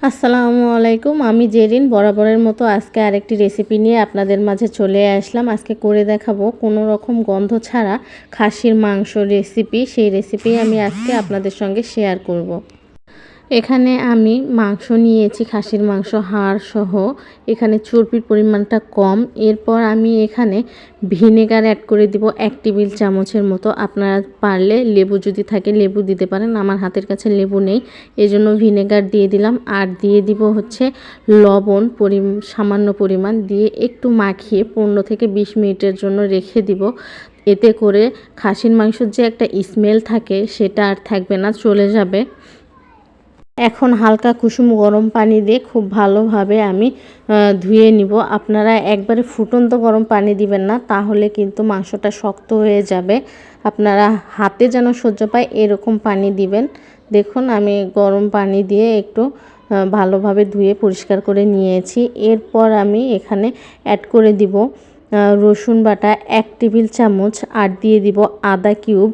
আসসালামু আলাইকুম। আমি জেরিন বরাবরের মতো আজকে আরেকটি রেসিপি নিয়ে আপনাদের মাঝে চলে আসলাম। আজকে করে দেখাবো কোনো রকম গন্ধ ছাড়া খাসির মাংস রেসিপি। সেই রেসিপি আমি আজকে আপনাদের সঙ্গে শেয়ার করব। এখানে আমি মাংস নিয়েছি, খাসির মাংস হাড় সহ। এখানে চর্বির পরিমাণটা কম। এরপর আমি এখানে ভিনেগার অ্যাড করে দিব 1 টেবিল চামচের মতো। আপনারা পারলে লেবু যদি থাকে লেবু দিতে পারেন, আমার হাতের কাছে লেবু নেই, এজন্য ভিনেগার দিয়ে দিলাম। আর দিয়ে দিব হচ্ছে লবণ সামান্য পরিমাণ দিয়ে একটু মাখিয়ে 15 থেকে 20 মিনিটের জন্য রেখে দিব। এতে করে খাসির মাংসের যে একটা স্মেল থাকে সেটা আর থাকবে না, চলে যাবে। এখন হালকা কুসুম গরম পানি দিয়ে খুব ভালোভাবে আমি ধুয়ে নিব। আপনারা একবারে ফুটন্ত গরম পানি দিবেন না, তাহলে কিন্তু মাংসটা শক্ত হয়ে যাবে। আপনারা হাতে যেন সহ্য পায় এরকম পানি দিবেন। দেখুন আমি গরম পানি দিয়ে একটু ভালোভাবে ধুয়ে পরিষ্কার করে নিয়েছি। এরপর আমি এখানে অ্যাড করে দিব রসুন বাটা 1 টেবিল চামচ, আর দিয়ে দিব আদা কিউব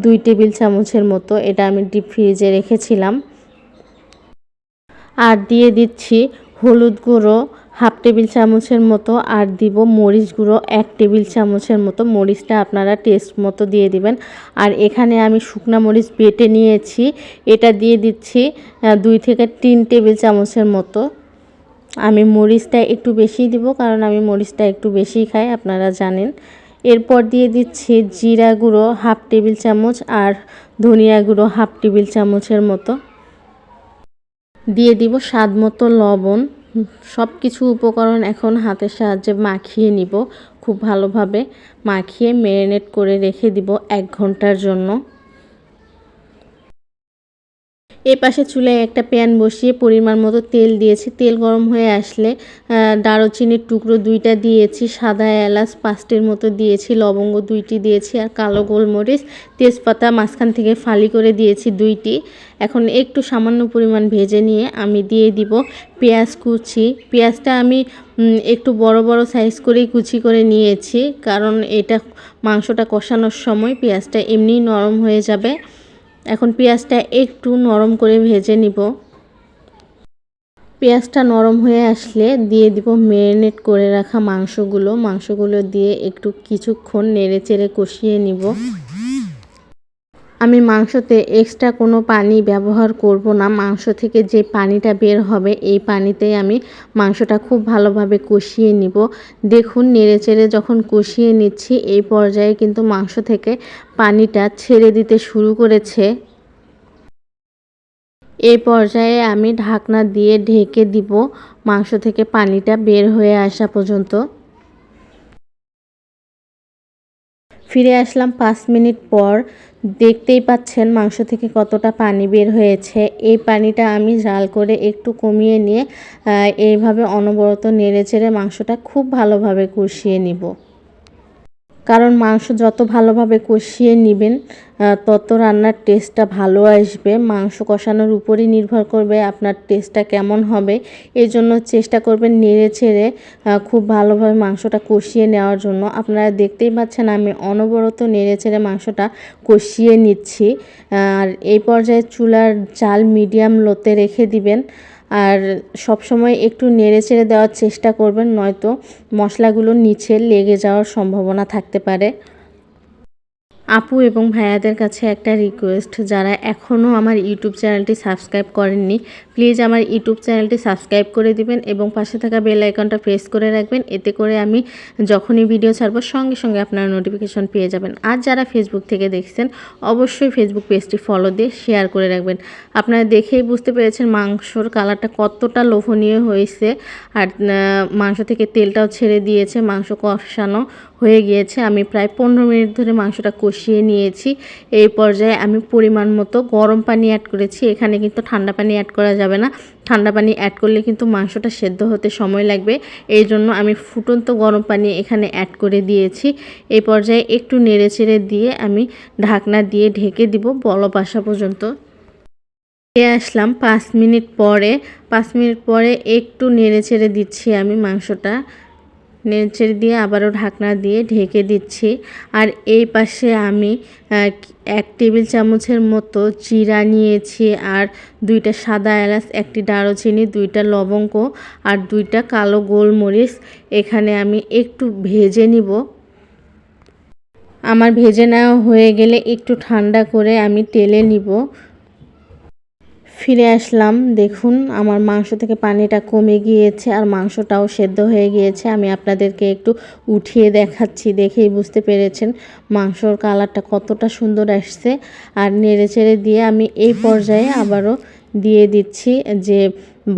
2 টেবিল চামচের মতো। এটা আমি ডিপ ফ্রিজে রেখেছিলাম। আর দিয়ে দিচ্ছি হলুদ গুঁড়ো 1/2 টেবিল চামচের মতো, আর দিব মরিচ গুঁড়ো 1 টেবিল চামচের মতো। মরিচটা আপনারা টেস্ট মতো দিয়ে দিবেন। আর এখানে আমি শুকনা মরিচ বেটে নিয়েছি, এটা দিয়ে দিচ্ছি 2 থেকে 3 টেবিল চামচের মতো। আমি মরিচটা একটু বেশি দিব, কারণ আমি মরিচটা একটু বেশি খাই, আপনারা জানেন। এরপর দিয়ে দিচ্ছি জিরা গুঁড়ো 1/2 টেবিল চামচ, আর ধনিয়া গুঁড়ো 1/2 টেবিল চামচের মতো। দিয়ে দিব স্বাদ মতো লবণ। সব কিছু উপকরণ এখন হাতের সাহায্যে মাখিয়ে নিব। খুব ভালোভাবে মাখিয়ে ম্যারিনেট করে রেখে দিব 1 ঘন্টার জন্য। এই পাশে চুলায় একটা প্যান বসিয়ে পরিমাণ মতো তেল দিয়েছি। তেল গরম হয়ে আসলে দারুচিনির টুকরো 2টা দিয়েছি, সাদা এলাচ 5টির মতো দিয়েছি, লবঙ্গ 2টি দিয়েছি, আর কালো গোলমরিচ তেজপাতা মাঝখান থেকে ফালি করে দিয়েছি 2টি। এখন একটু সামান্য পরিমাণ ভেজে নিয়ে আমি দিয়ে দিব পেঁয়াজ কুচি। পেঁয়াজটা আমি একটু বড় বড় সাইজ করেই কুচি করে নিয়েছি, কারণ এটা মাংসটা কষানোর সময় পেঁয়াজটা এমনিই নরম হয়ে যাবে। এখন পেঁয়াজটা একটু নরম করে ভেজে নিব। পেঁয়াজটা নরম হয়ে আসলে দিয়ে দিব ম্যারিনেট করে রাখা মাংসগুলো দিয়ে একটু কিছুক্ষণ নেড়েচেড়ে কষিয়ে নিব। আমি মাংসতে এক্সট্রা কোনো পানি ব্যবহার করব না। মাংস থেকে যে পানিটা বের হবে এই পানিতেই আমি মাংসটা খুব ভালোভাবে কষিয়ে নিব। দেখুন নেড়েচেড়ে যখন কষিয়ে নিচ্ছি, এই পর্যায়ে কিন্তু মাংস থেকে পানিটা ছেড়ে দিতে শুরু করেছে। এই পর্যায়ে আমি ঢাকনা দিয়ে ঢেকে দিব মাংস থেকে পানিটা বের হয়ে আসা পর্যন্ত। ফিরে আসলাম 5 মিনিট পর। দেখতেই পাচ্ছেন মাংস থেকে কতটা পানি বের হয়েছে। এই পানিটা আমি জাল করে একটু কমিয়ে নিয়ে এইভাবে অনবরত নেড়েচেড়ে মাংসটা খুব ভালোভাবে কষিয়ে নিব। কারণ মাংস যত ভালোভাবে কষিয়ে নেবেন তত রান্নার টেস্টটা ভালো আসবে। মাংস কষানোর উপরই নির্ভর করবে আপনার টেস্টটা কেমন হবে। এই জন্য চেষ্টা করবেন নেড়েচেড়ে খুব ভালোভাবে মাংসটা কষিয়ে নেওয়ার জন্য। আপনারা দেখতেই পাচ্ছেন আমি অনবরত নেড়েচেড়ে মাংসটা কষিয়ে নিচ্ছি। আর এই পর্যায়ে চুলার জাল মিডিয়াম লোতে রেখে দিবেন। আর সব সময় একটু নেড়েচেড়ে দেওয়ার চেষ্টা করবেন, নয়তো মশলাগুলো নিচে লেগে যাওয়ার সম্ভাবনা থাকতে পারে। আপু এবং ভাইয়াদের কাছে একটা রিকোয়েস্ট, যারা এখনও আমার ইউটিউব চ্যানেলটি সাবস্ক্রাইব করেননি, প্লিজ আমার ইউটিউব চ্যানেলটি সাবস্ক্রাইব করে দিবেন এবং পাশে থাকা বেল আইকনটা প্রেস করে রাখবেন। এতে করে আমি যখনই ভিডিও ছাড়বো সঙ্গে সঙ্গে আপনারা নোটিফিকেশন পেয়ে যাবেন। আর যারা ফেসবুক থেকে দেখছেন অবশ্যই ফেসবুক পেজটি ফলো দিয়ে শেয়ার করে রাখবেন। আপনারা দেখেই বুঝতে পেরেছেন মাংসর কালারটা কতটা লোভনীয় হয়েছে, আর মাংস থেকে তেলটাও ছেড়ে দিয়েছে, মাংস কষানো হয়ে গিয়েছে। আমি প্রায় 15 মিনিট ধরে মাংসটা কষিয়ে নিয়েছি। এই পর্যায়ে আমি পরিমাণ মতো গরম পানি অ্যাড করেছি। এখানে কিন্তু ঠান্ডা পানি অ্যাড করা যাবে না। ঠান্ডা পানি অ্যাড করলে কিন্তু মাংসটা সেদ্ধ হতে সময় লাগবে। এই জন্য আমি ফুটন্ত গরম পানি এখানে অ্যাড করে দিয়েছি। এই পর্যায়ে একটু নেড়েচেড়ে দিয়ে আমি ঢাকনা দিয়ে ঢেকে দিব বলক আসা পর্যন্ত। আসলাম 5 মিনিট পরে। 5 মিনিট পরে একটু নেড়েচেড়ে দিচ্ছি আমি মাংসটা। নেড়েচেড়ে দিয়ে আবারও ঢাকনা দিয়ে ঢেকে দিচ্ছি। আর এই পাশে আমি 1 টেবিল চামচের মতো জিরা নিয়েছি, আর 2টা সাদা এলাচ, 1টি দারুচিনি, 2টা লবঙ্গ আর 2টা কালো গোলমরিচ এখানে আমি একটু ভেজে নিব। আমার ভেজে নেওয়া হয়ে গেলে একটু ঠান্ডা করে আমি তেলে নিব। ফিরে আসলাম, দেখুন আমার মাংস থেকে পানিটা কমে গিয়েছে আর মাংসটাও সেদ্ধ হয়ে গিয়েছে। আমি আপনাদেরকে একটু উঠিয়ে দেখাচ্ছি, দেখেই বুঝতে পেরেছেন মাংসর কালারটা কতটা সুন্দর আসছে। আর নেড়েচেড়ে দিয়ে আমি এই পর্যায়ে আবারও দিয়ে দিচ্ছি যে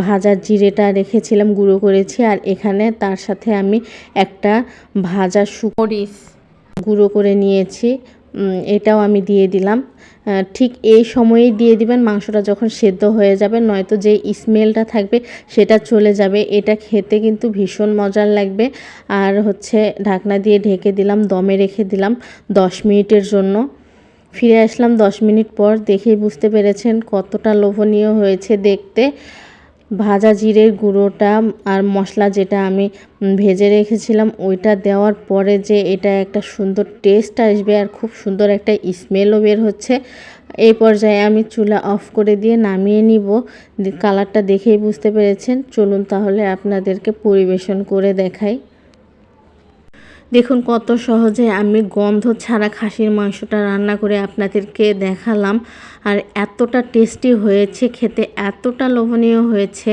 ভাজা জিরেটা রেখেছিলাম, গুঁড়ো করেছি। আর এখানে তার সাথে আমি একটা ভাজা মরিচ গুঁড়ো করে নিয়েছি, এটাও আমি দিয়ে দিলাম। ঠিক এই সময়েই দিয়ে দিবেন, মাংসটা যখন সেদ্ধ হয়ে যাবে, নয়তো যে স্মেলটা থাকবে সেটা চলে যাবে। এটা খেতে কিন্তু ভীষণ মজার লাগবে। আর হচ্ছে ঢাকনা দিয়ে ঢেকে দিলাম, দমে রেখে দিলাম 10 মিনিটের জন্য। ফিরে আসলাম 10 মিনিট পর, দেখেই বুঝতে পেরেছেন কতটা লোভনীয় হয়েছে দেখতে। ভাজা জিরের গুঁড়োটা আর মশলা যেটা আমি ভেজে রেখেছিলাম ওইটা দেওয়ার পরে যে এটা একটা সুন্দর টেস্ট আসবে আর খুব সুন্দর একটা স্মেলও বের হচ্ছে। এই পর্যায়ে আমি চুলা অফ করে দিয়ে নামিয়ে নিব। কালারটা দেখেই বুঝতে পেরেছেন। চলুন তাহলে আপনাদেরকে পরিবেশন করে দেখাই। দেখুন কত সহজে আমি গন্ধ ছাড়া খাসির মাংসটা রান্না করে আপনাদেরকে দেখালাম। আর এতটা টেস্টি হয়েছে খেতে, এতটা লোভনীয় হয়েছে,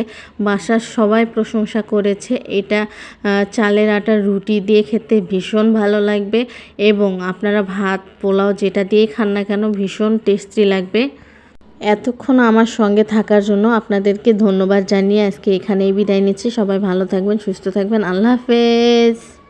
বাসার সবাই প্রশংসা করেছে। এটা চালের আটার রুটি দিয়ে খেতে ভীষণ ভালো লাগবে, এবং আপনারা ভাত পোলাও যেটা দিয়ে খান না কেন ভীষণ টেস্টি লাগবে। এতক্ষণ আমার সঙ্গে থাকার জন্য আপনাদেরকে ধন্যবাদ জানিয়ে আজকে এখানেই বিদায় নিচ্ছি। সবাই ভালো থাকবেন, সুস্থ থাকবেন। আল্লাহ হাফেজ।